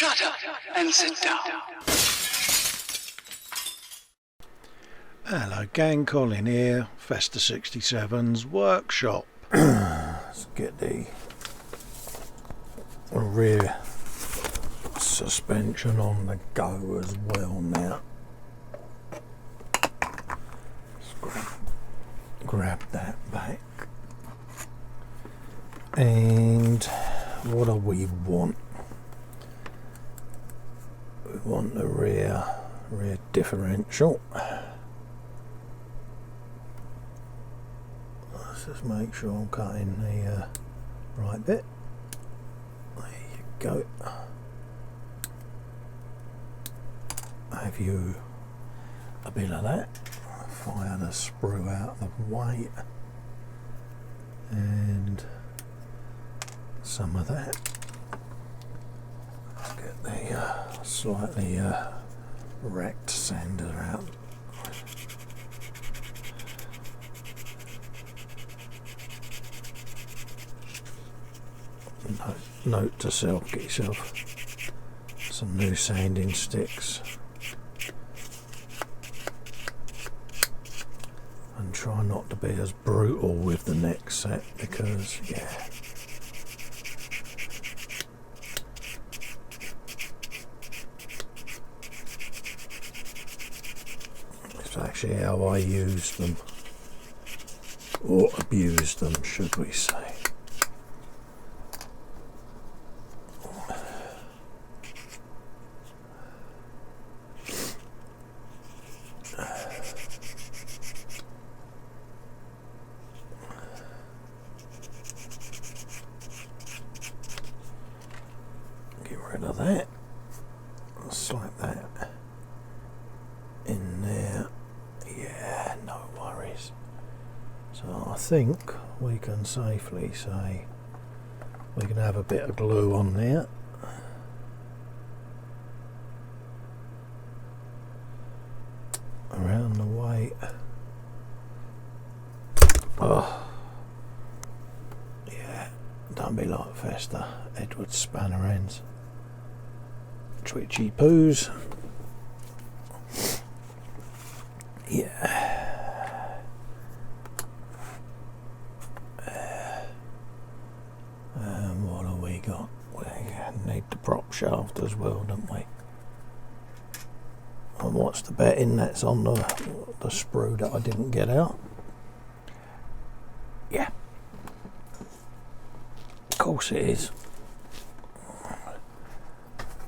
Shut up and sit down. Hello gang, Colin here, Festa 67's workshop. Let's get the rear suspension on the go as well now. Let's grab that back. And what do we want? We want the rear differential. Let's just make sure I'm cutting the right bit. There you go. Have you a bit of that. Fire the sprue out of the way. And some of that. Let's get the slightly wrecked sander out. Note to self, get yourself some new sanding sticks and try not to be as brutal with the next set, because yeah, it's actually how I use them, or abuse them, should we say. Get rid of that. Slap that in there. Yeah, no worries. So I think we can safely say we can have a bit of glue on there. Around the way. Oh, yeah, don't be like Festa, Edward spanner ends. Twitchy poos. Yeah. What have we got? We need the prop shaft as well, don't we? And what's the betting that's on the sprue that I didn't get out? Yeah. Of course it is.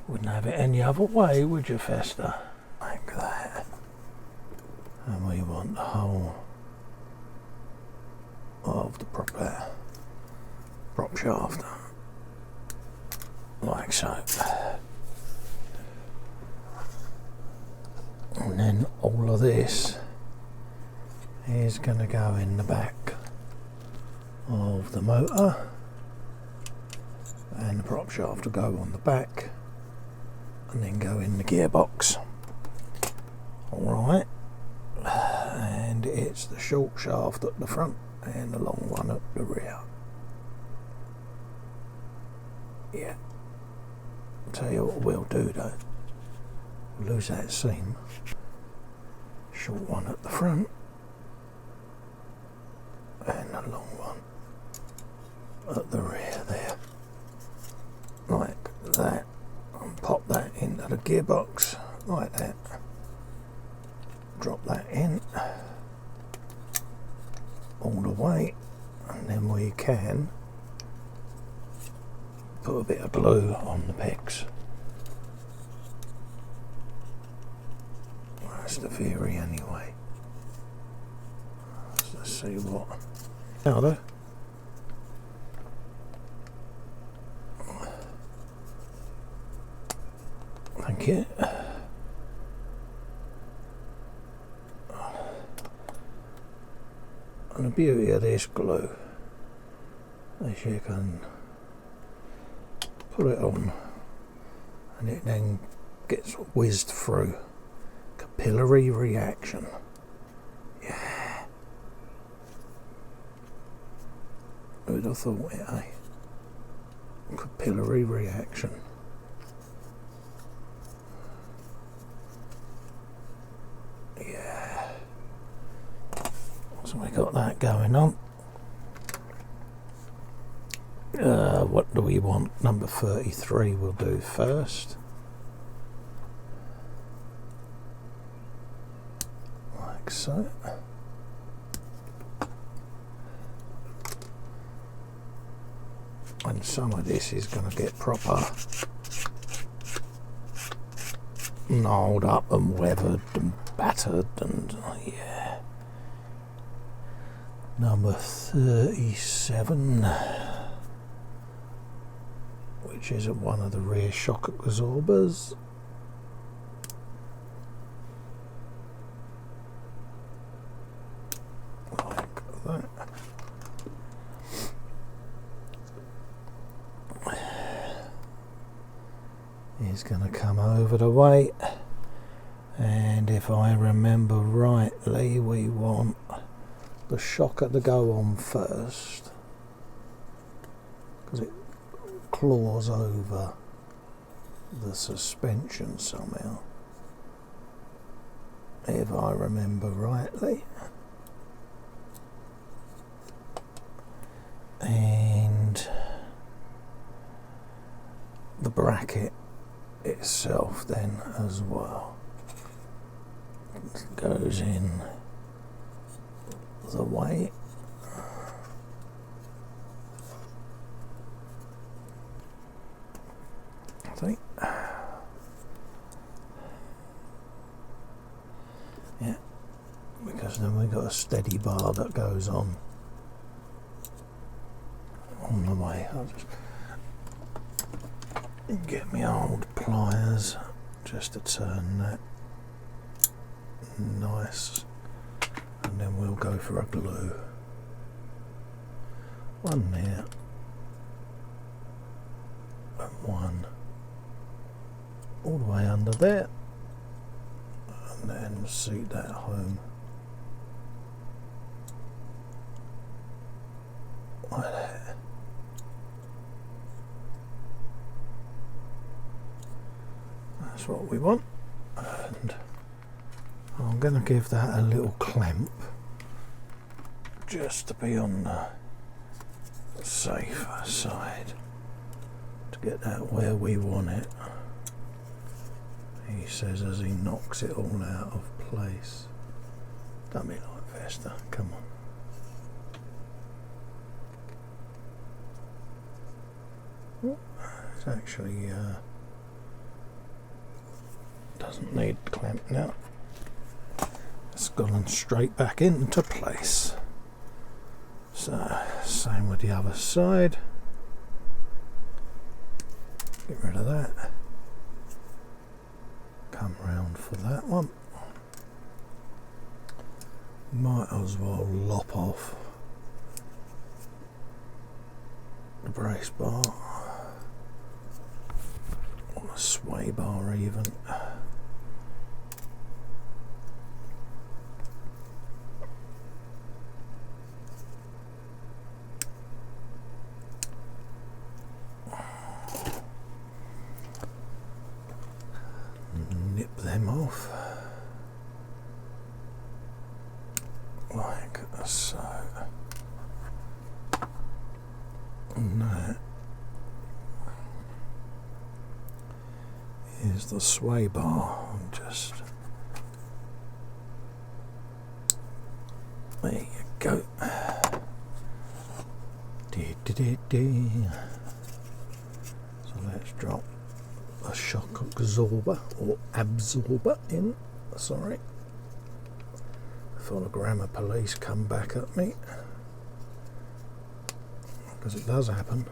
Wouldn't have it any other way, would you, Festa? Like that. And we want the whole of the prop shaft. Like so. And then all of this is going to go in the back of the motor, and the prop shaft will go on the back and then go in the gearbox. Alright, and it's the short shaft at the front and the long one at the rear. Yeah, I'll tell you what we'll do though, we'll lose that seam. Short one at the front and a long one at the rear there, like that, and pop that into the gearbox like that. Drop that in all the way, and then we can put a bit of glue on the pegs. That's the theory anyway. Let's see what. Now though. Thank you. And the beauty of this glue is you can put it on and it then gets whizzed through. Capillary reaction. Yeah. Who'd have thought it, eh? Capillary reaction. So we got that going on. What do we want? Number 33 we'll do first. Like so. And some of this is going to get proper gnarled up and weathered and battered and yeah. Number 37, which is one of the rear shock absorbers. Like that. Is going to come over the weight, and if I remember rightly, we want the shocker to go on first because it claws over the suspension somehow, if I remember rightly. And the bracket itself then as well goes in the way. I think. Yeah, because then we got a steady bar that goes on the way. I'll just get my old pliers just to turn that nice, and then we'll go for a glue. One there and one all the way under there, and then seat that home like that. That's what we want, and I'm going to give that a little clamp just to be on the safer side to get that where we want it. He says as he knocks it all out of place. Don't be like Festa, come on. It's actually doesn't need clamp now. It's gone straight back into place. So same with the other side. Get rid of that. Come round for that one. Might as well lop off the brace bar or the sway bar even. Nip them off like so. And that is the sway bar. Just there you go. So let's drop a shock absorber or absorber in. Sorry, before the grammar police come back at me, because it does happen.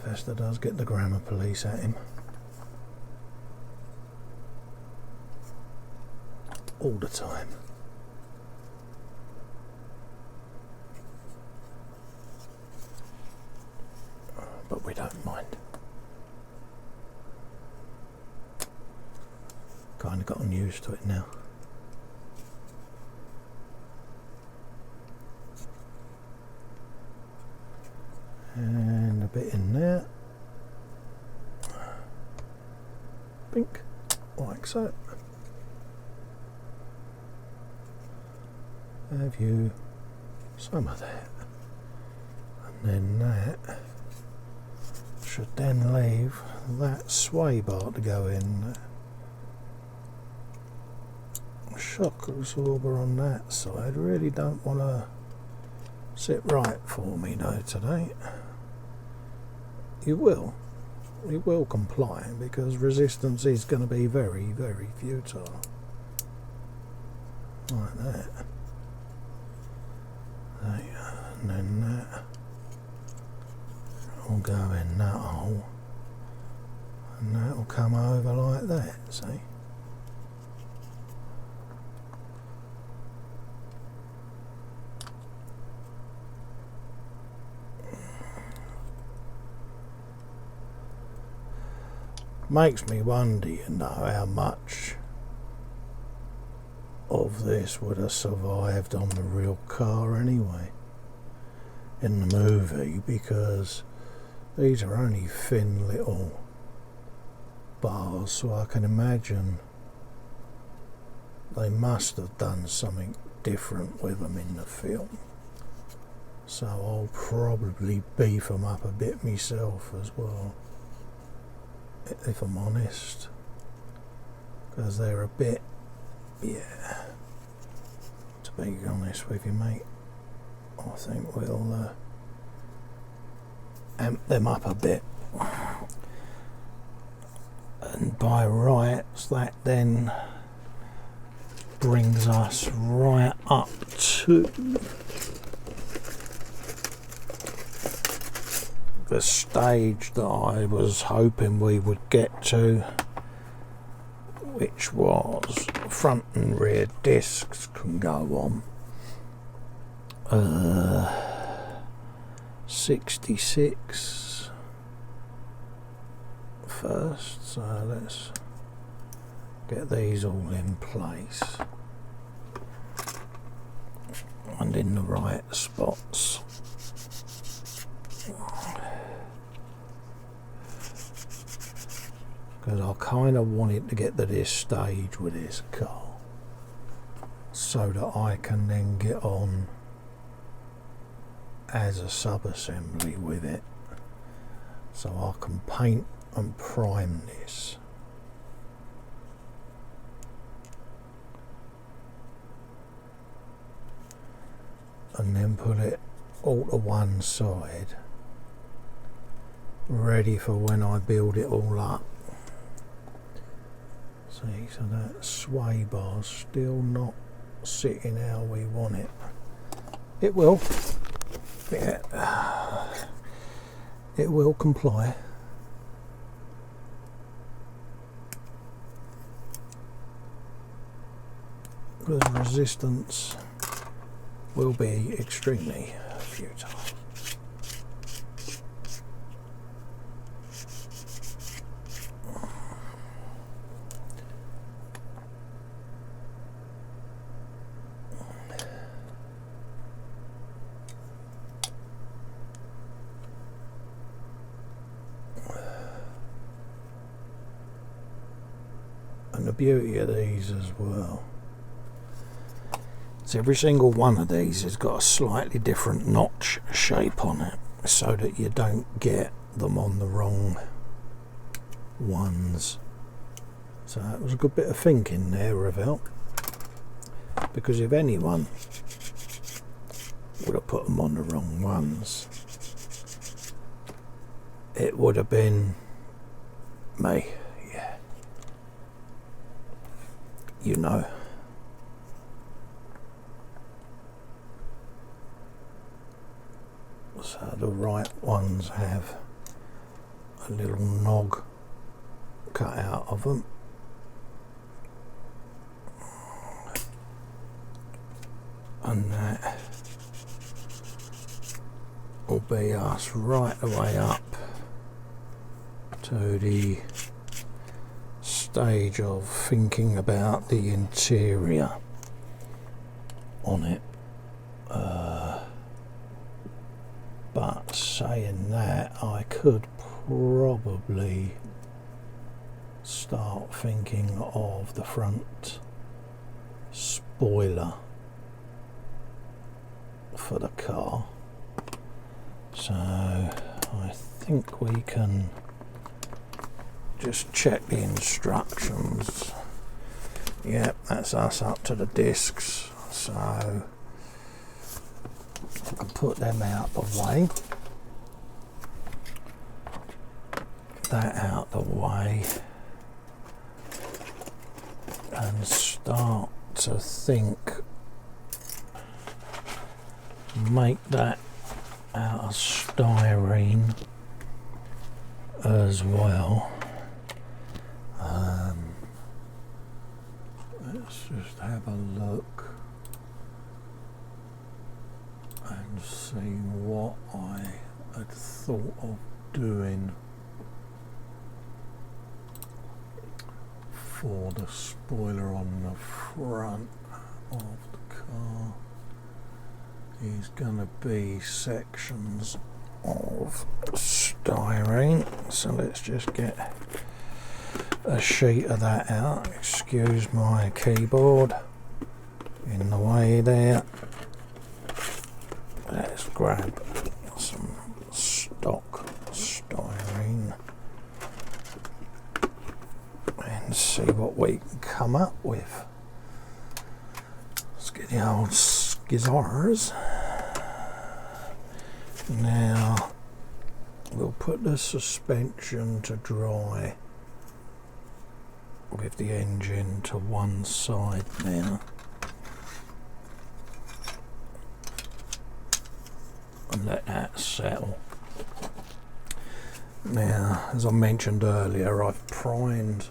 Festa does get the grammar police at him all the time. But we don't mind. Kind of gotten used to it now. And a bit in there. Pink, like so. have you some of that, and then that should then leave that sway bar to go in. Shock absorber on that side really don't want to sit right for me though today. You will comply, because resistance is going to be very, very futile. Like that. There, and then that will go in that hole, and that will come over like that, see? Makes me wonder, you know, how much of this would have survived on the real car anyway in the movie, because these are only thin little bars, so I can imagine they must have done something different with them in the film. So I'll probably beef them up a bit myself as well, if I'm honest, because they're a bit, yeah, to be honest with you, mate, I think we'll amp them up a bit. And by rights, that then brings us right up to the stage that I was hoping we would get to, which was front and rear discs can go on. 66 first, so let's get these all in place and in the right spots. Because I kind of wanted to get to this stage with this car so that I can then get on as a sub-assembly with it, so I can paint and prime this. And then put it all to one side, ready for when I build it all up. See, so that sway bar's still not sitting how we want it. It will. Yeah. It will comply. Because resistance will be extremely futile. And the beauty of these as well, so every single one of these has got a slightly different notch shape on it, so that you don't get them on the wrong ones. So that was a good bit of thinking there, Ravel, because if anyone would have put them on the wrong ones, it would have been me. Yeah, you know. So the right ones have a little nog cut out of them, and that will be us right the way up to the stage of thinking about the interior on it. But saying that, I could probably start thinking of the front spoiler for the car. So I think we can just check the instructions. Yep, that's us up to the discs, so I can put them out the way. That out the way and start to think, make that out of styrene as well. Let's just have a look and see what I had thought of doing for the spoiler on the front of the car. Is going to be sections of styrene, so let's just get a sheet of that out. Excuse my keyboard in the way there. Let's grab some stock styrene and see what we can come up with. Let's get the old skizzers. Now we'll put the suspension to dry with the engine to one side now, and let that settle. Now, as I mentioned earlier, I've primed,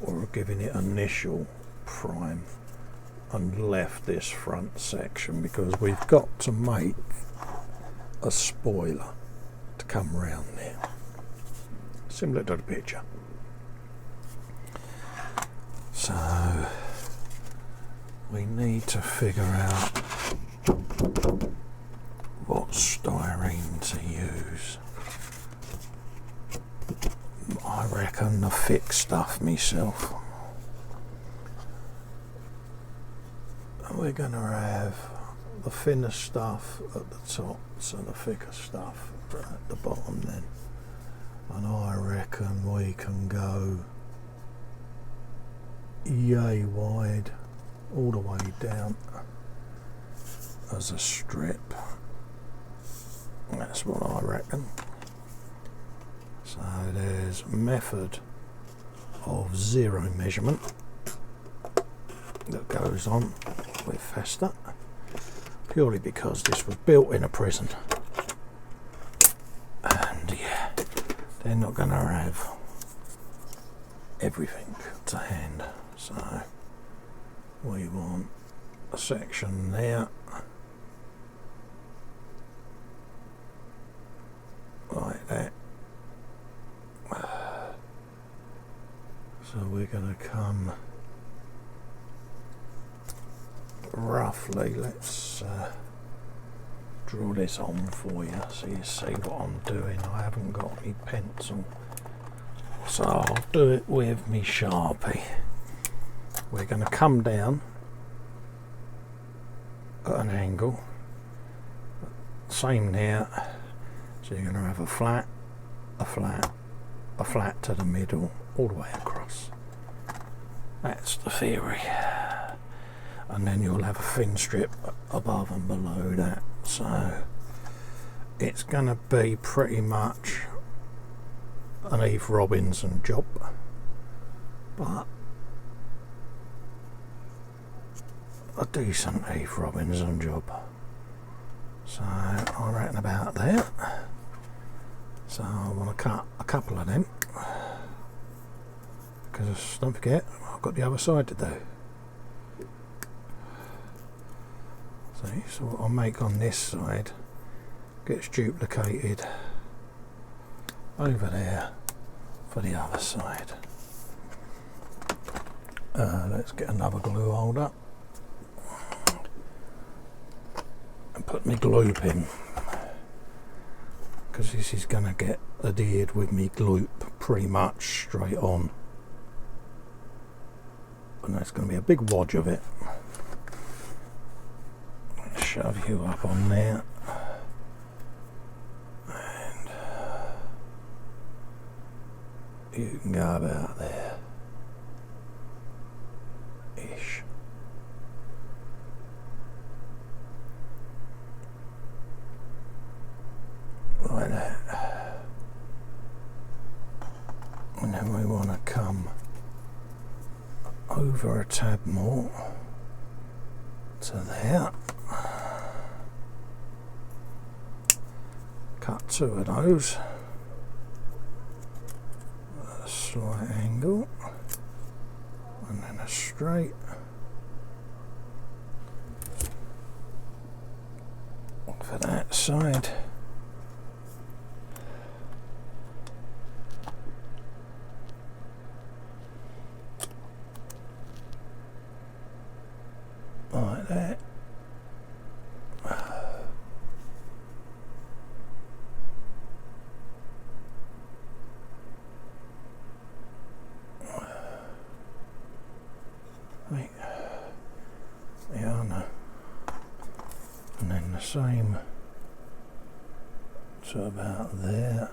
or given it initial prime, and left this front section because we've got to make a spoiler to come round there, similar to the picture. So we need to figure out what styrene to use. I reckon the thick stuff myself. We're going to have the thinner stuff at the top, so the thicker stuff at the bottom then. And I reckon we can go yay wide all the way down as a strip. That's what I reckon. So there's method of zero measurement that goes on with Festa, purely because this was built in a prison, and yeah, they're not going to have everything to hand, so we want a section there like that. So we're going to come roughly, let's draw this on for you so you see what I'm doing. I haven't got any pencil, so I'll do it with me Sharpie. We're going to come down at an angle, same there, so you're going to have a flat, a flat, a flat to the middle, all the way across. That's the theory. And then you'll have a thin strip above and below that, so it's going to be pretty much an Eve Robinson job, but a decent Eve Robinson job. So I reckon about that. So I want to cut a couple of them, because don't forget I've got the other side to do. See, so what I'll make on this side gets duplicated over there for the other side. Let's get another glue holder and put my glue pin, because this is going to get adhered with me glue pretty much straight on, and there's going to be a big wodge of it. shove you up on there, and you can go about there ish. Like that. And then we want to come over a tab more to there. Cut two of those, a slight angle, and then a straight. For that side. Like that. Yeah, I know. And then the same to about there.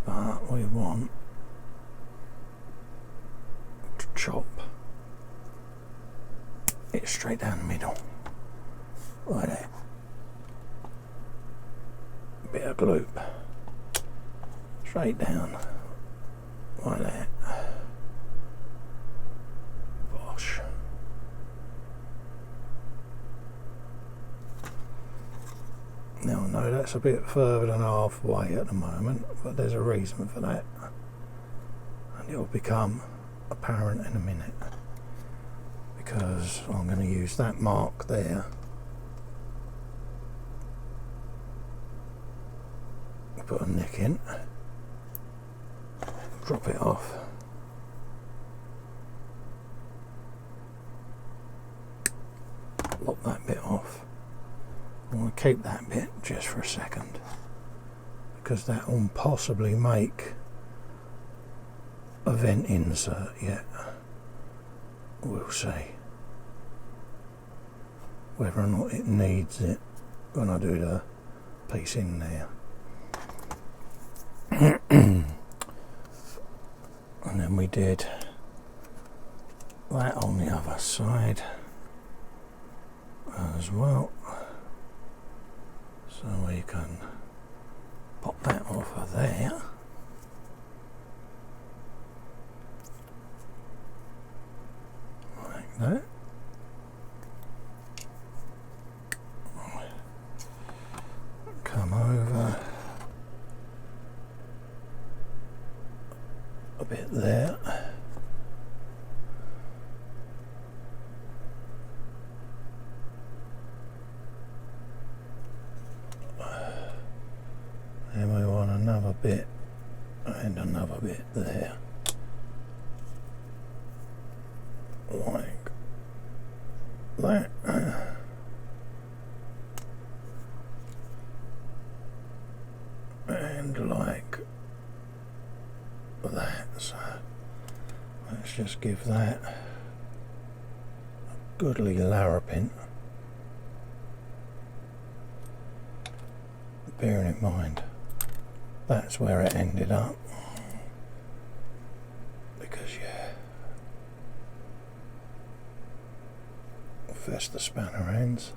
But we want to chop it straight down the middle, like that. Bit of gloop, straight down, like that. Bosh. Now I know that's a bit further than halfway at the moment, but there's a reason for that, and it'll become apparent in a minute, because I'm going to use that mark there put a nick in, drop it off, lop that bit off. I want to keep that bit just for a second, because that will possibly make a vent insert yet. We'll see whether or not it needs it when I do the piece in there. And then we did that on the other side as well, so we can pop that off of there. Like that. Come over a bit there. And we want another bit and another bit there. Like that. And like that. So let's just give that a goodly larrapin. Bearing in mind that's where it ended up, because yeah, Festa spanner ends,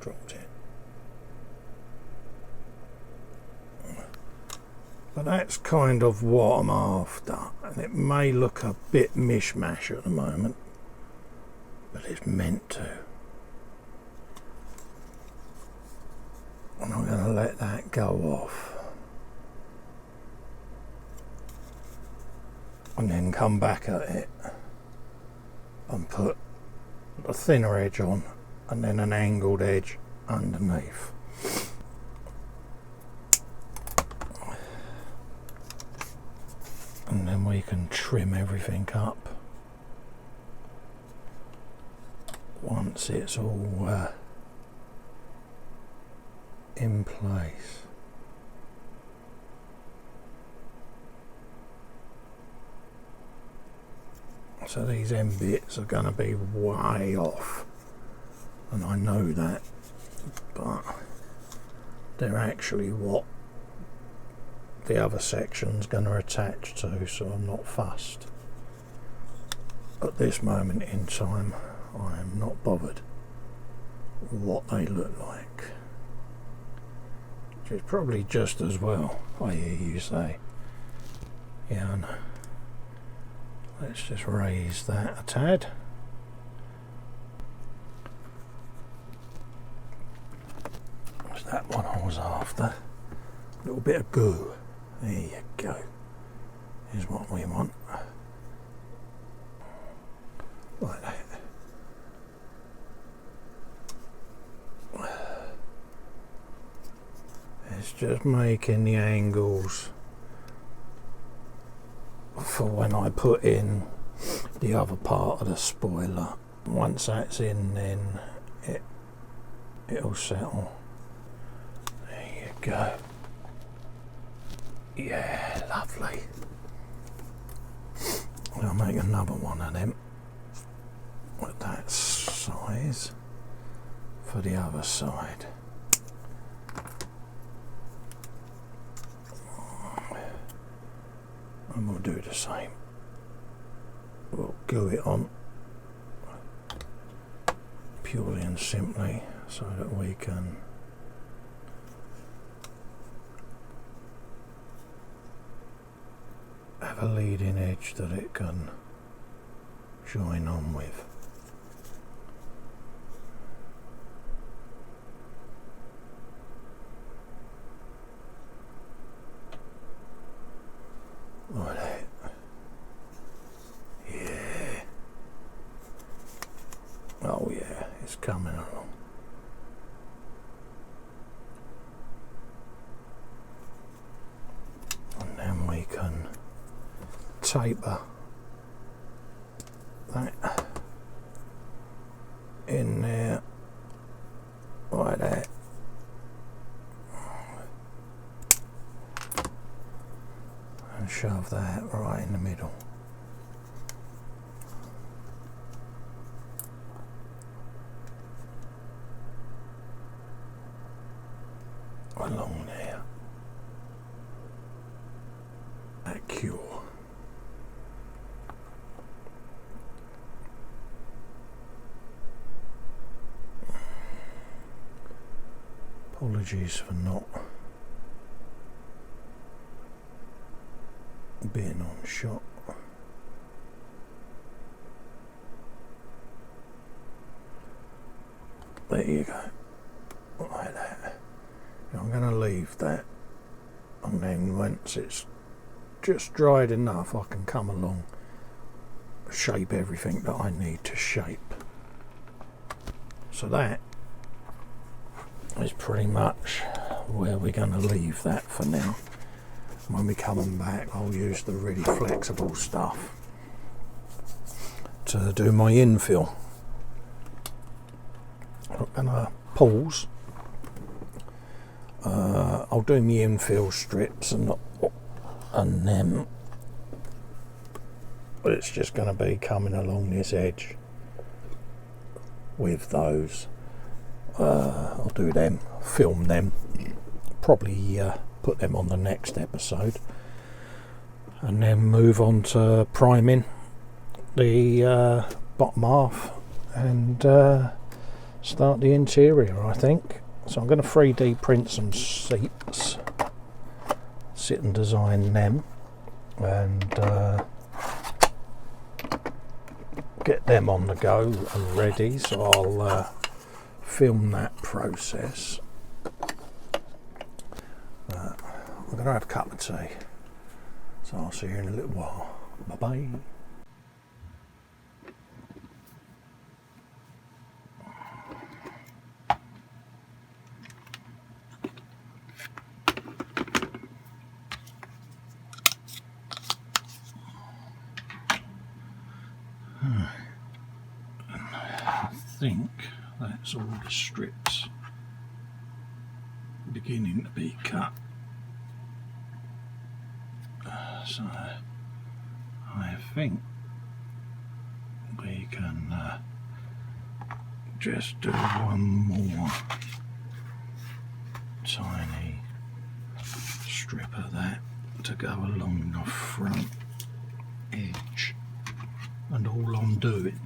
dropped it. But that's kind of what I'm after, and it may look a bit mishmash at the moment, but it's meant to. And I'm going to let that go off, and then come back at it and put a thinner edge on and then an angled edge underneath. And then we can trim everything up once it's all in place. So these end bits are going to be way off, and I know that, but they're actually what the other section's going to attach to, so I'm not fussed. At this moment in time, I am not bothered what they look like. Which is probably just as well, I hear you say. Yeah, and let's just raise that a tad. What's that one I was after? A little bit of goo. There you go. Is what we want. Like that. It's just making the angles for when I put in the other part of the spoiler. Once that's in, then it'll settle. There you go. Yeah, lovely. I'll make another one of them with that size for the other side. And we'll do the same. We'll glue it on purely and simply so that we can have a leading edge that it can join on with. Like that. Yeah. Oh yeah, it's coming along. And then we can taper that in there like that. And shove that right in the middle. Along there. That cure. Apologies for not being on shot. There you go. Like that. I'm going to leave that, and then once it's just dried enough, I can come along, shape everything that I need to shape. So that is pretty much where we're going to leave that for now. When we're coming back, I'll use the really flexible stuff to do my infill. I'm going to pause. I'll do my infill strips and then it's just going to be coming along this edge with those. I'll do them, film them, probably put them on the next episode, and then move on to priming the bottom half and start the interior, I think. So I'm going to 3D print some seats, sit and design them, and get them on the go and ready. So I'll film that process. I'm going to have a cup of tea, so I'll see you in a little while. Bye bye. I think that's all the strips beginning to be cut. So I think we can just do one more tiny strip of that to go along the front edge, and all I'm doing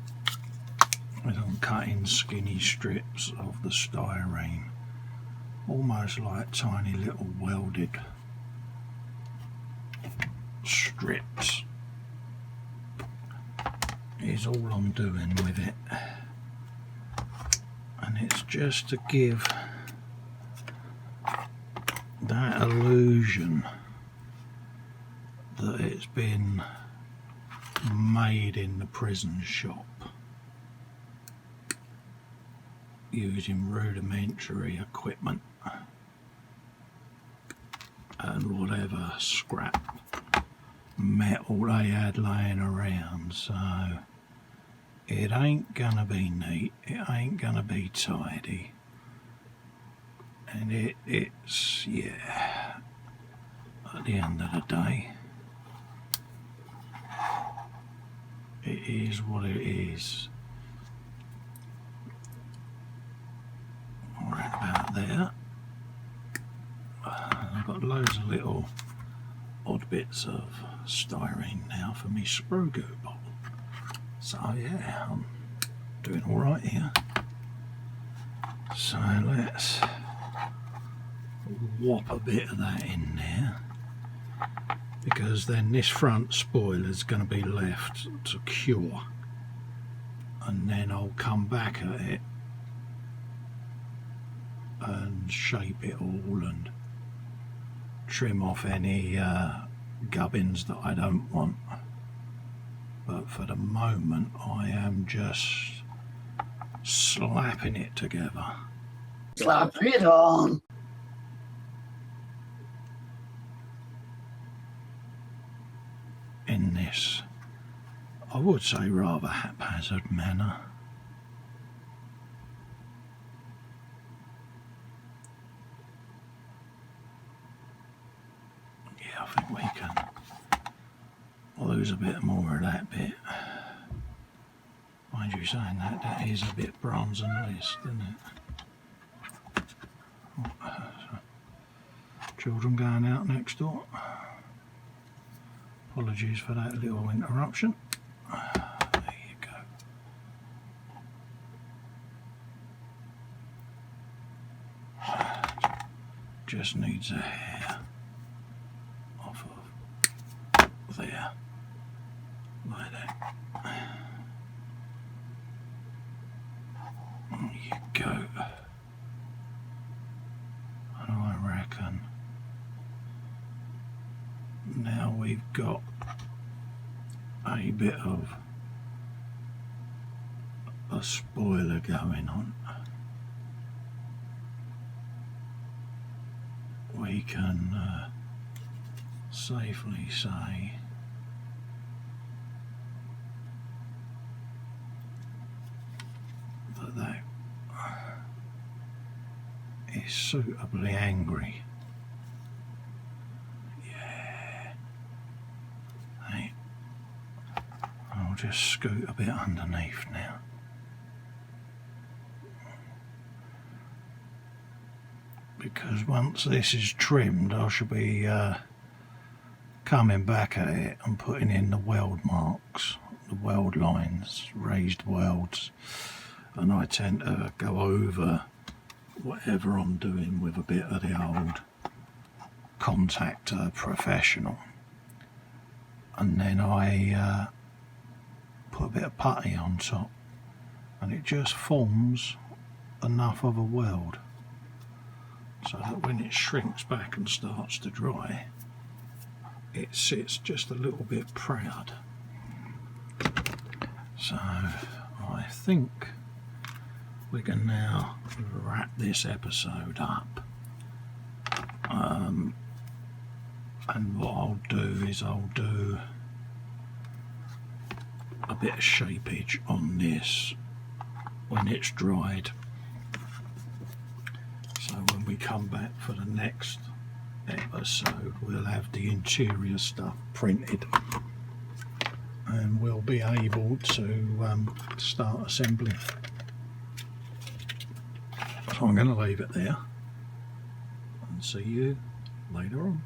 is I'm cutting skinny strips of the styrene, almost like tiny little welded strips, is all I'm doing with it. And it's just to give that illusion that it's been made in the prison shop using rudimentary equipment and whatever scrap metal they had laying around. So it ain't gonna be neat, it ain't gonna be tidy, and it's yeah, at the end of the day it is what it is. Right about there. I've got loads of little odd bits of styrene now for me sprue goo bottle. So yeah, I'm doing alright here. So let's whop a bit of that in there, because then this front spoiler is going to be left to cure, and then I'll come back at it and shape it all and trim off any gubbins that I don't want. But for the moment I am just slapping it together. Slap it on! In this, I would say, rather haphazard manner. Yeah, I think we can lose a bit more of that bit. Mind you saying that, that is a bit bronze and list, isn't it? Children going out next door. Apologies for that little interruption. There you go. Just needs a hair off of there, like that. There you go. And I reckon now we've got a bit of a spoiler going on, we can safely say that that is suitably angry. I'll just scoot a bit underneath now. Because once this is trimmed, I shall be coming back at it and putting in the weld marks, the weld lines, raised welds, and I tend to go over whatever I'm doing with a bit of the old Contactor Professional, and then I put a bit of putty on top, and it just forms enough of a weld so that when it shrinks back and starts to dry, it sits just a little bit proud. So I think we can now wrap this episode up, and what I'll do is I'll do a bit of shapeage on this when it's dried, so when we come back for the next episode we'll have the interior stuff printed and we'll be able to start assembling. So I'm going to leave it there and see you later on.